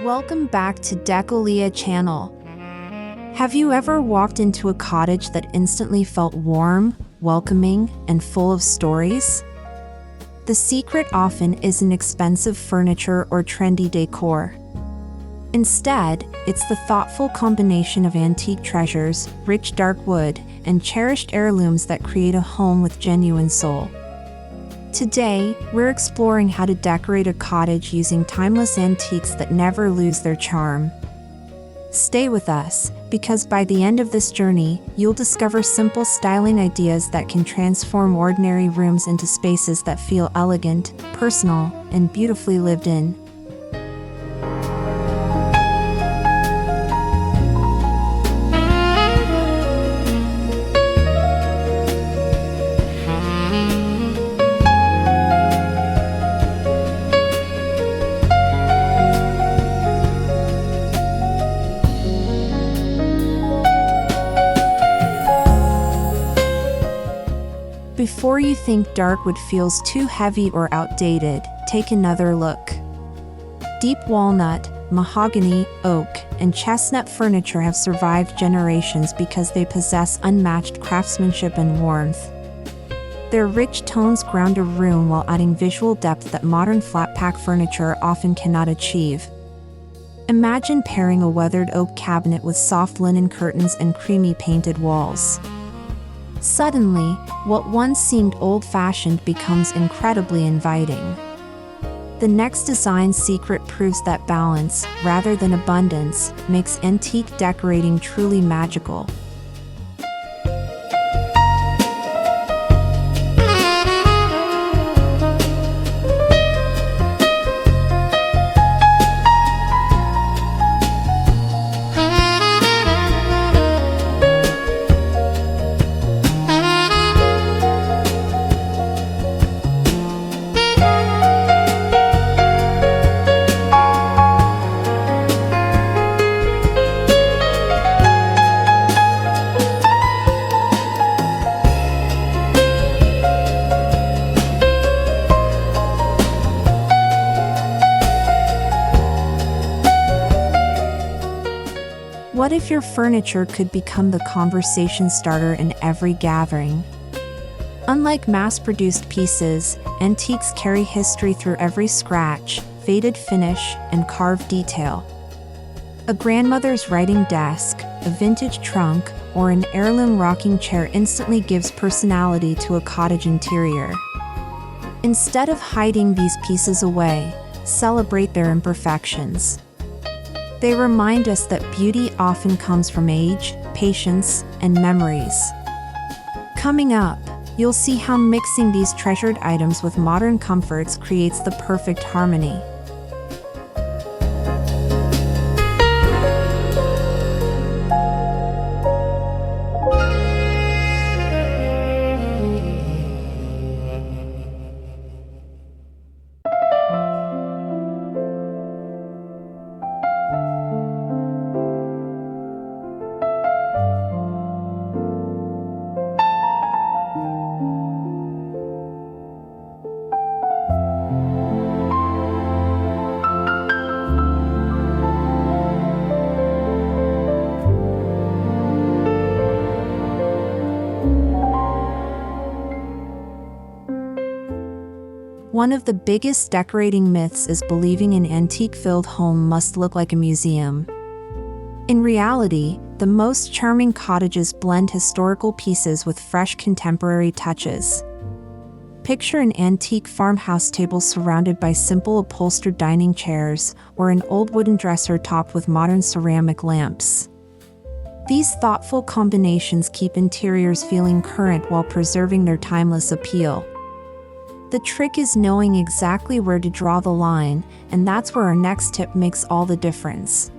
Welcome back to Decorative channel. Have you ever walked into a cottage that instantly felt warm, welcoming, and full of stories? The secret often isn't expensive furniture or trendy decor. Instead, it's the thoughtful combination of antique treasures, rich dark wood, and cherished heirlooms that create a home with genuine soul. Today, we're exploring how to decorate a cottage using timeless antiques that never lose their charm. Stay with us, because by the end of this journey, you'll discover simple styling ideas that can transform ordinary rooms into spaces that feel elegant, personal, and beautifully lived in. Before you think dark wood feels too heavy or outdated, take another look. Deep walnut, mahogany, oak, and chestnut furniture have survived generations because they possess unmatched craftsmanship and warmth. Their rich tones ground a room while adding visual depth that modern flat-pack furniture often cannot achieve. Imagine pairing a weathered oak cabinet with soft linen curtains and creamy painted walls. Suddenly, what once seemed old-fashioned becomes incredibly inviting. The next design secret proves that balance, rather than abundance, makes antique decorating truly magical. What if your furniture could become the conversation starter in every gathering? Unlike mass-produced pieces, antiques carry history through every scratch, faded finish, and carved detail. A grandmother's writing desk, a vintage trunk, or an heirloom rocking chair instantly gives personality to a cottage interior. Instead of hiding these pieces away, celebrate their imperfections. They remind us that beauty often comes from age, patience, and memories. Coming up, you'll see how mixing these treasured items with modern comforts creates the perfect harmony. One of the biggest decorating myths is believing an antique-filled home must look like a museum. In reality, the most charming cottages blend historical pieces with fresh contemporary touches. Picture an antique farmhouse table surrounded by simple upholstered dining chairs, or an old wooden dresser topped with modern ceramic lamps. These thoughtful combinations keep interiors feeling current while preserving their timeless appeal. The trick is knowing exactly where to draw the line, and that's where our next tip makes all the difference.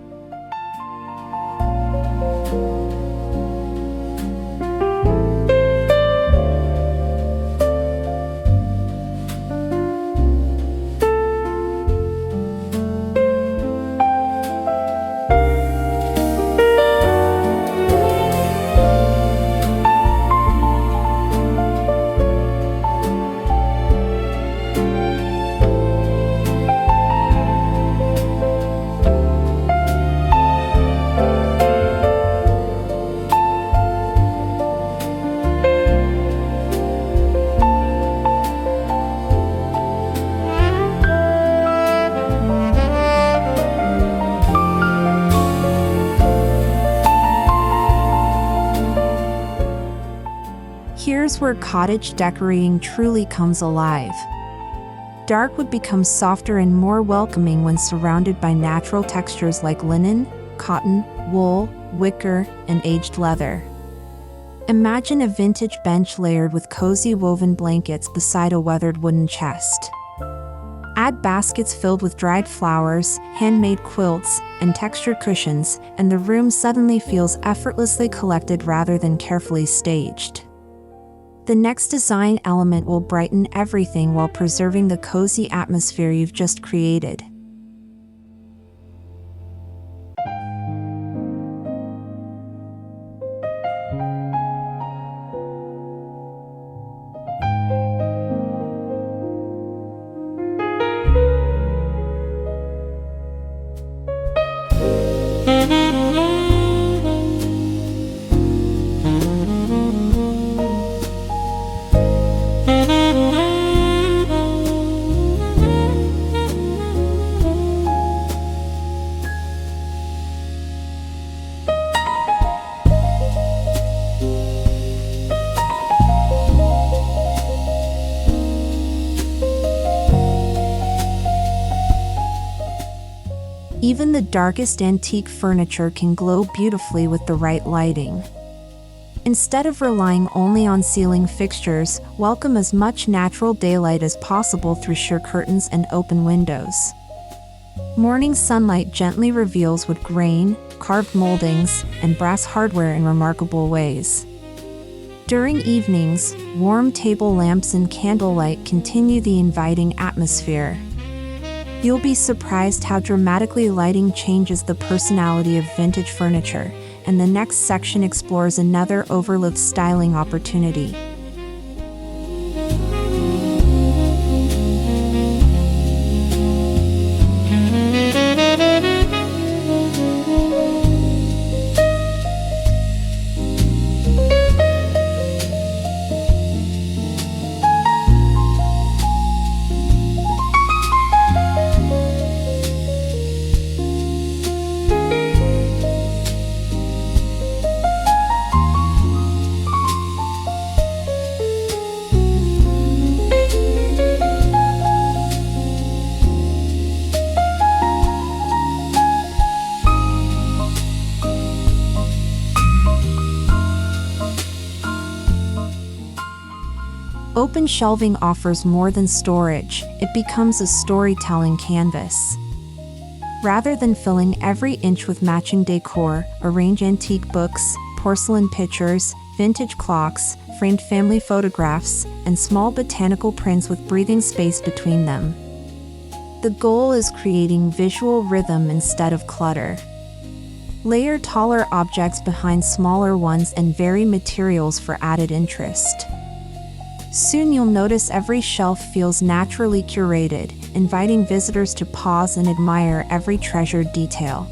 Here's where cottage decorating truly comes alive. Dark wood becomes softer and more welcoming when surrounded by natural textures like linen, cotton, wool, wicker, and aged leather. Imagine a vintage bench layered with cozy woven blankets beside a weathered wooden chest. Add baskets filled with dried flowers, handmade quilts, and textured cushions, and the room suddenly feels effortlessly collected rather than carefully staged. The next design element will brighten everything while preserving the cozy atmosphere you've just created. Even the darkest antique furniture can glow beautifully with the right lighting. Instead of relying only on ceiling fixtures, welcome as much natural daylight as possible through sheer curtains and open windows. Morning sunlight gently reveals wood grain, carved moldings, and brass hardware in remarkable ways. During evenings, warm table lamps and candlelight continue the inviting atmosphere. You'll be surprised how dramatically lighting changes the personality of vintage furniture, and the next section explores another overlooked styling opportunity. Open shelving offers more than storage, it becomes a storytelling canvas. Rather than filling every inch with matching decor, arrange antique books, porcelain pictures, vintage clocks, framed family photographs, and small botanical prints with breathing space between them. The goal is creating visual rhythm instead of clutter. Layer taller objects behind smaller ones and vary materials for added interest. Soon you'll notice every shelf feels naturally curated, inviting visitors to pause and admire every treasured detail.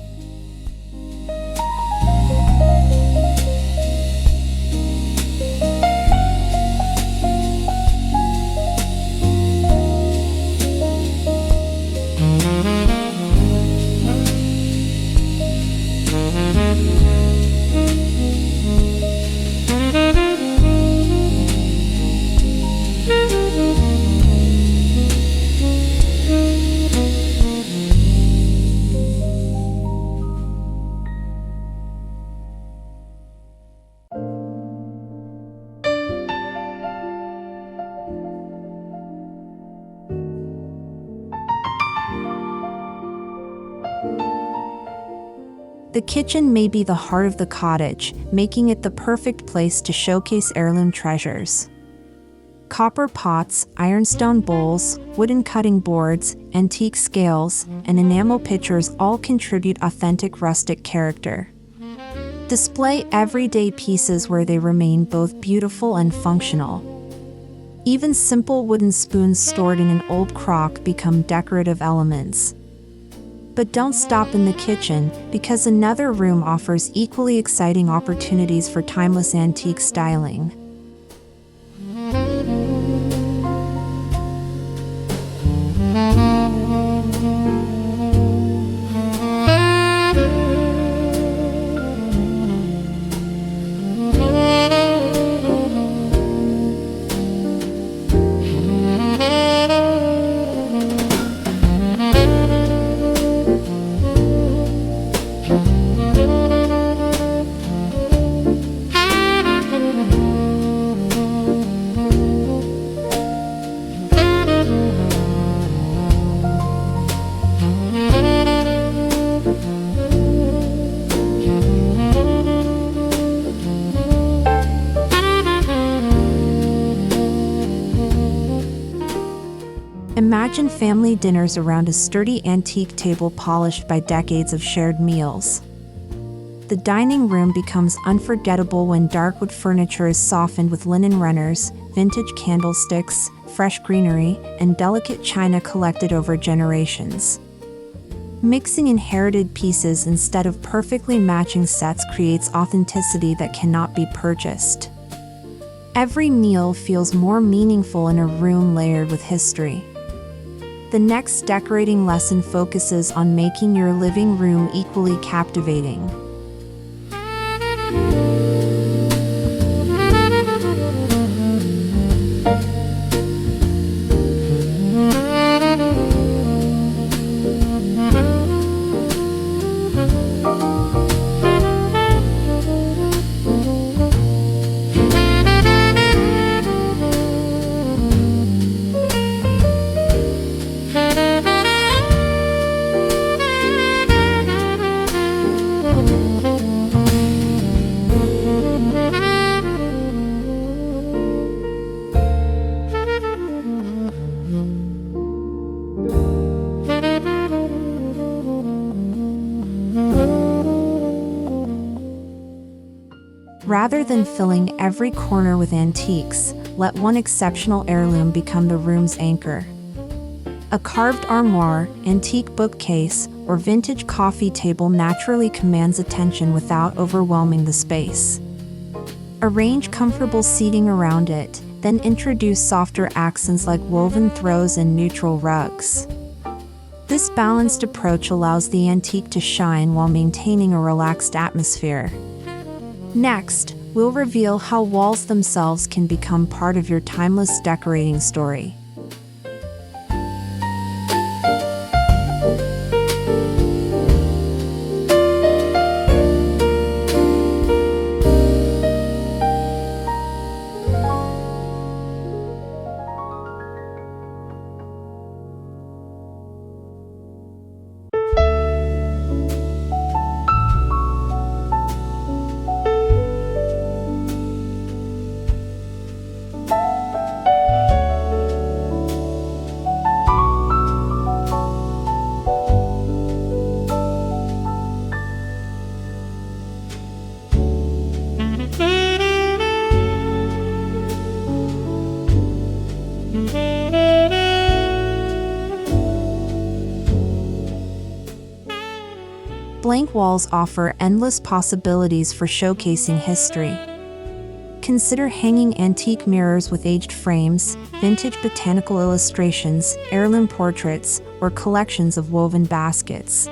The kitchen may be the heart of the cottage, making it the perfect place to showcase heirloom treasures. Copper pots, ironstone bowls, wooden cutting boards, antique scales, and enamel pitchers all contribute authentic rustic character. Display everyday pieces where they remain both beautiful and functional. Even simple wooden spoons stored in an old crock become decorative elements. But don't stop in the kitchen, because another room offers equally exciting opportunities for timeless antique styling. Imagine family dinners around a sturdy antique table polished by decades of shared meals. The dining room becomes unforgettable when dark wood furniture is softened with linen runners, vintage candlesticks, fresh greenery, and delicate china collected over generations. Mixing inherited pieces instead of perfectly matching sets creates authenticity that cannot be purchased. Every meal feels more meaningful in a room layered with history. The next decorating lesson focuses on making your living room equally captivating. Rather than filling every corner with antiques, let one exceptional heirloom become the room's anchor. A carved armoire, antique bookcase, or vintage coffee table naturally commands attention without overwhelming the space. Arrange comfortable seating around it, then introduce softer accents like woven throws and neutral rugs. This balanced approach allows the antique to shine while maintaining a relaxed atmosphere. Next, we'll reveal how walls themselves can become part of your timeless decorating story. Blank walls offer endless possibilities for showcasing history. Consider hanging antique mirrors with aged frames, vintage botanical illustrations, heirloom portraits, or collections of woven baskets.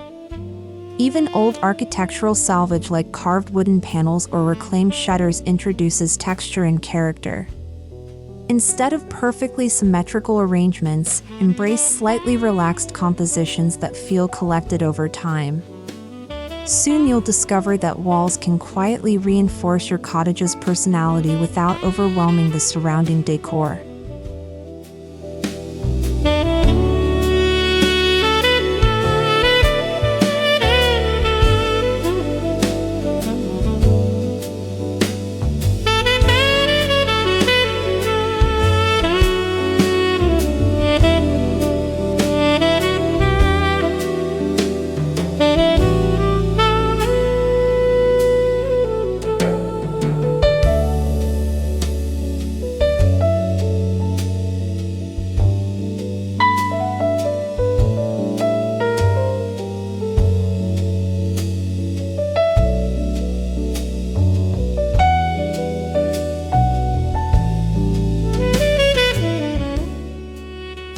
Even old architectural salvage like carved wooden panels or reclaimed shutters introduces texture and character. Instead of perfectly symmetrical arrangements, embrace slightly relaxed compositions that feel collected over time. Soon you'll discover that walls can quietly reinforce your cottage's personality without overwhelming the surrounding decor.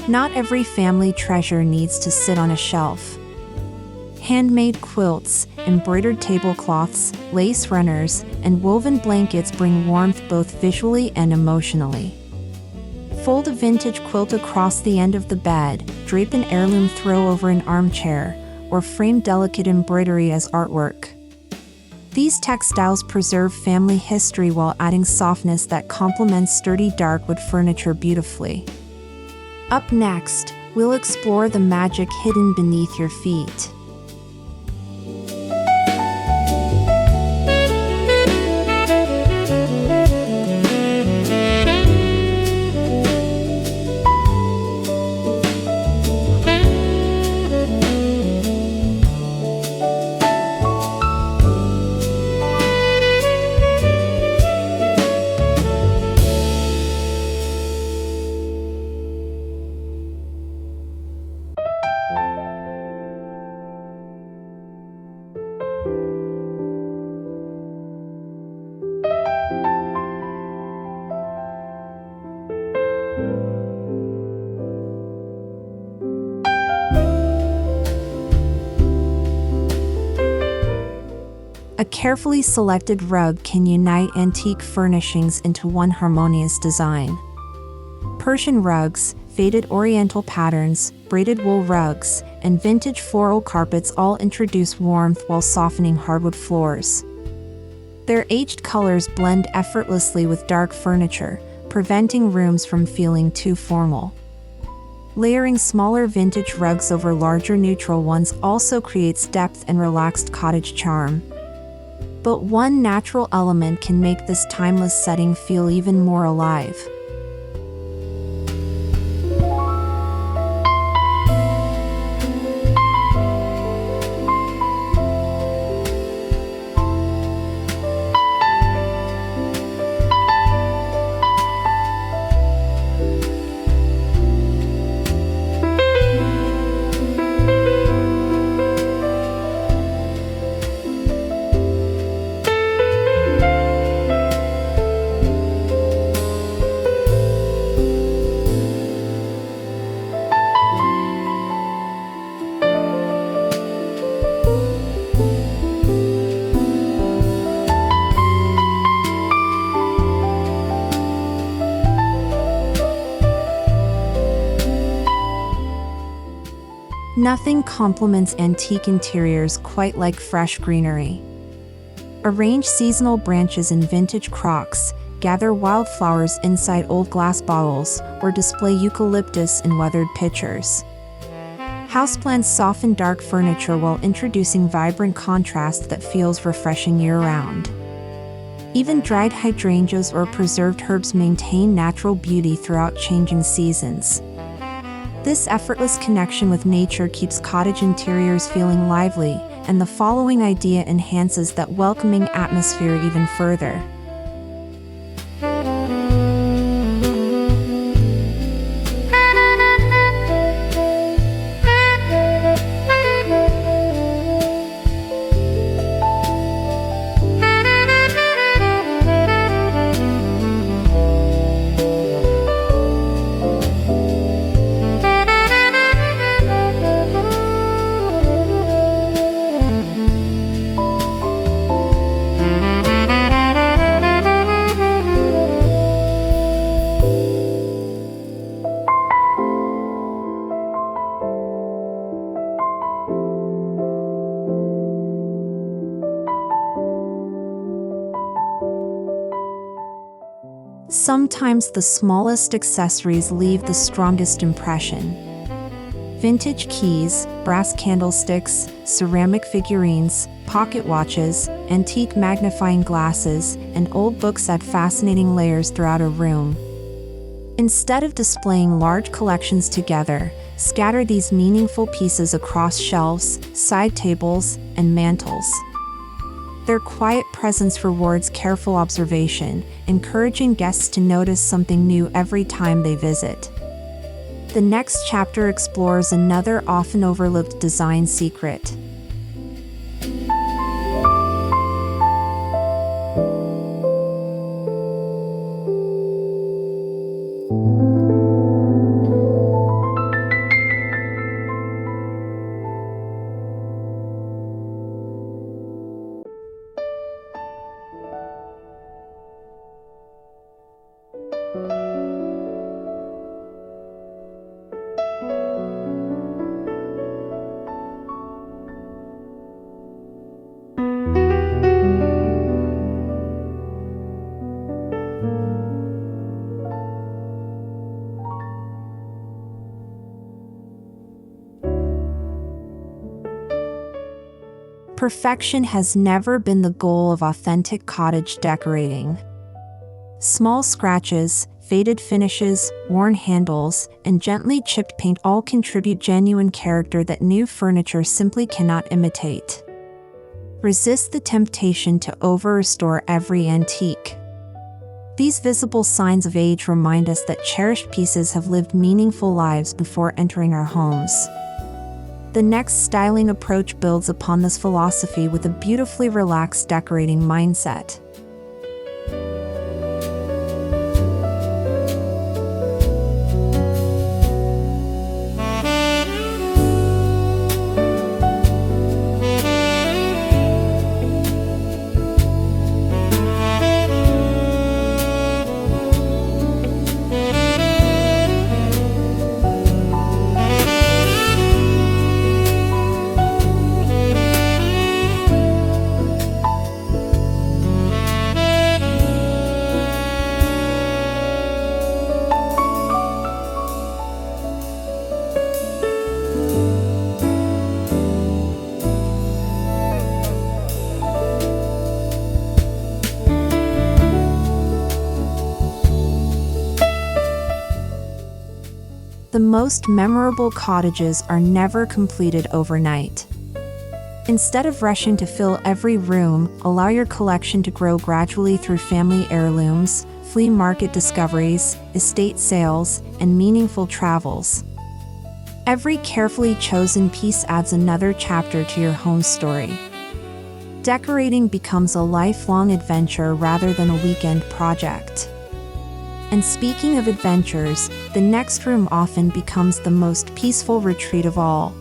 Not every family treasure needs to sit on a shelf. Handmade quilts, embroidered tablecloths, lace runners, and woven blankets bring warmth both visually and emotionally. Fold a vintage quilt across the end of the bed, drape an heirloom throw over an armchair, or frame delicate embroidery as artwork. These textiles preserve family history while adding softness that complements sturdy darkwood furniture beautifully. Up next, we'll explore the magic hidden beneath your feet. carefully selected rug can unite antique furnishings into one harmonious design. Persian rugs, faded oriental patterns, braided wool rugs, and vintage floral carpets all introduce warmth while softening hardwood floors. Their aged colors blend effortlessly with dark furniture, preventing rooms from feeling too formal. Layering smaller vintage rugs over larger neutral ones also creates depth and relaxed cottage charm. But one natural element can make this timeless setting feel even more alive. Nothing complements antique interiors quite like fresh greenery. Arrange seasonal branches in vintage crocks, gather wildflowers inside old glass bottles, or display eucalyptus in weathered pitchers. Houseplants soften dark furniture while introducing vibrant contrast that feels refreshing year-round. Even dried hydrangeas or preserved herbs maintain natural beauty throughout changing seasons. This effortless connection with nature keeps cottage interiors feeling lively, and the following idea enhances that welcoming atmosphere even further. Sometimes the smallest accessories leave the strongest impression. Vintage keys, brass candlesticks, ceramic figurines, pocket watches, antique magnifying glasses, and old books add fascinating layers throughout a room. Instead of displaying large collections together, scatter these meaningful pieces across shelves, side tables, and mantels. Their quiet presence rewards careful observation, encouraging guests to notice something new every time they visit. The next chapter explores another often overlooked design secret. Perfection has never been the goal of authentic cottage decorating. Small scratches, faded finishes, worn handles, and gently chipped paint all contribute genuine character that new furniture simply cannot imitate. Resist the temptation to over-restore every antique. These visible signs of age remind us that cherished pieces have lived meaningful lives before entering our homes. The next styling approach builds upon this philosophy with a beautifully relaxed decorating mindset. The most memorable cottages are never completed overnight. Instead of rushing to fill every room, allow your collection to grow gradually through family heirlooms, flea market discoveries, estate sales, and meaningful travels. Every carefully chosen piece adds another chapter to your home story. Decorating becomes a lifelong adventure rather than a weekend project. And speaking of adventures, the next room often becomes the most peaceful retreat of all.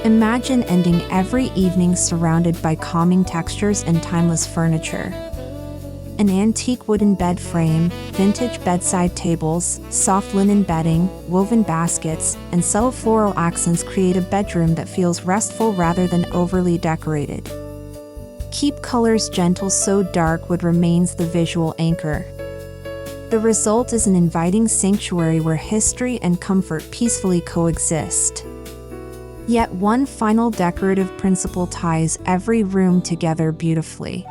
Imagine ending every evening surrounded by calming textures and timeless furniture. An antique wooden bed frame, vintage bedside tables, soft linen bedding, woven baskets, and subtle floral accents create a bedroom that feels restful rather than overly decorated. Keep colors gentle so dark wood remains the visual anchor. The result is an inviting sanctuary where history and comfort peacefully coexist. Yet one final decorative principle ties every room together beautifully.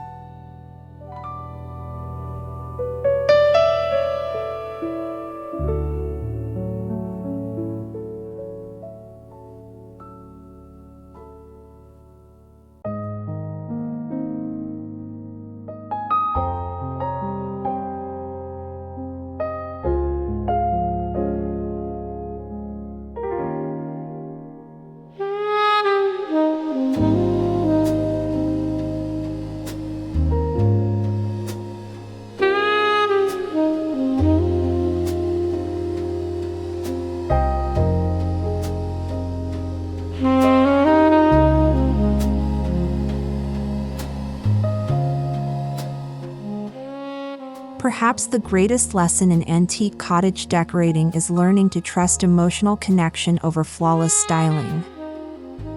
Perhaps the greatest lesson in antique cottage decorating is learning to trust emotional connection over flawless styling.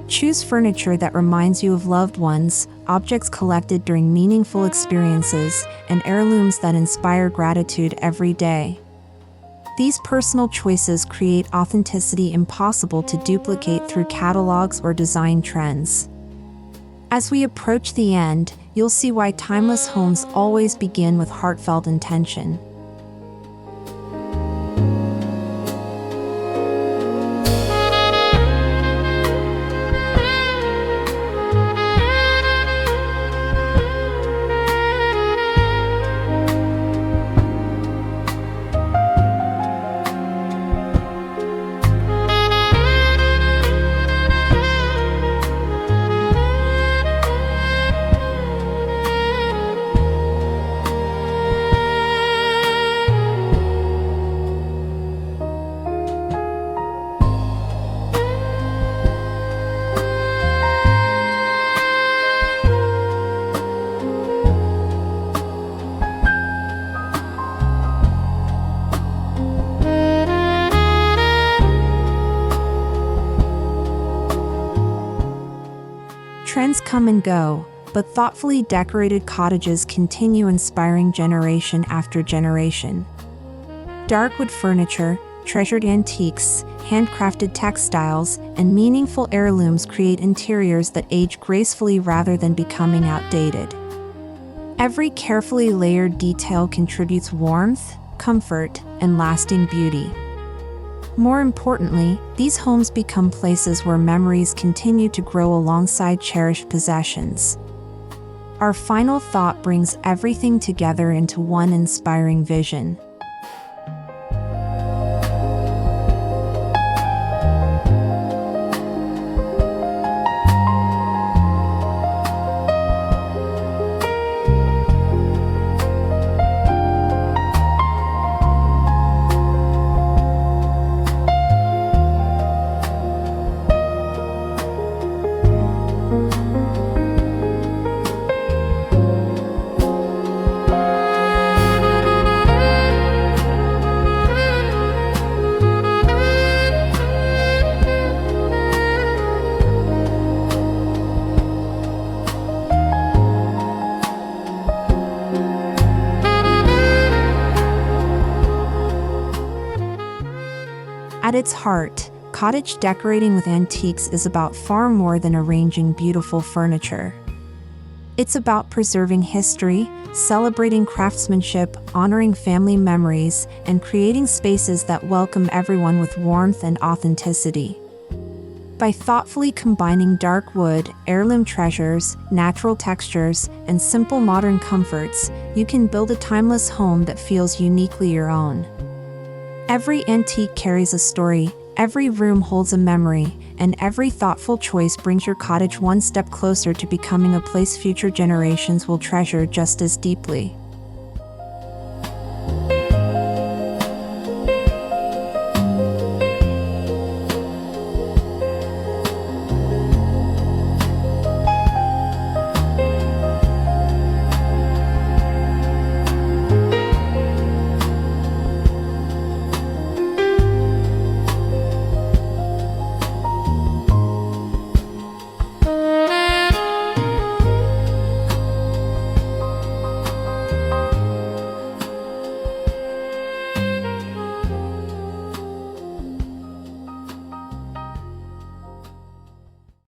Choose furniture that reminds you of loved ones, objects collected during meaningful experiences, and heirlooms that inspire gratitude every day. These personal choices create authenticity impossible to duplicate through catalogs or design trends. As we approach the end, you'll see why timeless homes always begin with heartfelt intention. Trends come and go, but thoughtfully decorated cottages continue inspiring generation after generation. Dark wood furniture, treasured antiques, handcrafted textiles, and meaningful heirlooms create interiors that age gracefully rather than becoming outdated. Every carefully layered detail contributes warmth, comfort, and lasting beauty. More importantly, these homes become places where memories continue to grow alongside cherished possessions. Our final thought brings everything together into one inspiring vision. At its heart, cottage decorating with antiques is about far more than arranging beautiful furniture. It's about preserving history, celebrating craftsmanship, honoring family memories, and creating spaces that welcome everyone with warmth and authenticity. By thoughtfully combining dark wood, heirloom treasures, natural textures, and simple modern comforts, you can build a timeless home that feels uniquely your own. Every antique carries a story, every room holds a memory, and every thoughtful choice brings your cottage one step closer to becoming a place future generations will treasure just as deeply.